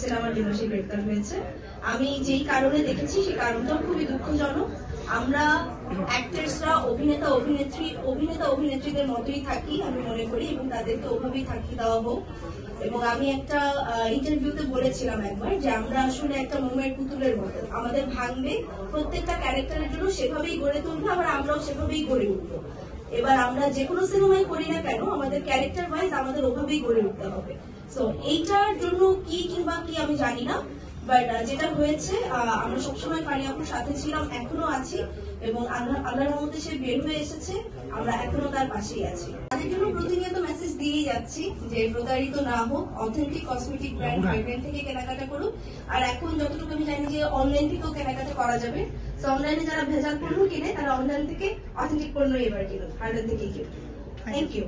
আফসিন আমার জন্য সে গ্রেপ্তার হয়েছে। আমি যেই কারণে দেখেছি সেই কারণটাও খুবই দুঃখজনক। আমরা অ্যাক্টরসরা অভিনেতা অভিনেত্রীদের মতোই থাকি আমি মনে করি, এবং তাদেরকে ওভাবেই থাকি দেওয়া হোক। এবং আমি একটা ইন্টারভিউতে বলেছিলাম একবার যে আমরা আসলে একটা মোমের পুতুলের মতো, আমাদের ভাঙবে, প্রত্যেকটা ক্যারেক্টারের জন্য সেভাবেই গড়ে তুলবো, আবার আমরাও সেভাবেই গড়ে উঠবো। এবার আমরা যে কোনো সিনেমায় করি না কেন আমাদের ক্যারেক্টার ওয়াইজ আমাদের ওভাবেই গড়ে উঠতে হবে। সো এইটার জন্য কি কিংবা কি আমি জানি না, বাট যেটা হয়েছে আমরা সবসময় পানি আপুর সাথে ছিলাম, এখনো আছি, এবং আল্লাহর মধ্যে সে বের হয়ে এসেছে, আমরা এখনো তার পাশেই আছি। তাদের জন্য প্রতিনিয়ত মেসেজ দিয়েই যাচ্ছি যে প্রতারিত না হোক, অথেন্টিক কসমেটিক ব্র্যান্ড হাইব্র্যান্ড থেকে কেনাকাটা করুক। আর এখন যতটুকু আমি জানি যে অনলাইন থেকেও কেনাকাটা করা যাবে, তো অনলাইনে যারা ভেজাল পণ্য কিনে তারা অনলাইন থেকে অথেন্টিক পণ্য এবার কিনুক, হাইব্র্যান্ড থেকেই কিনুক। Thank you.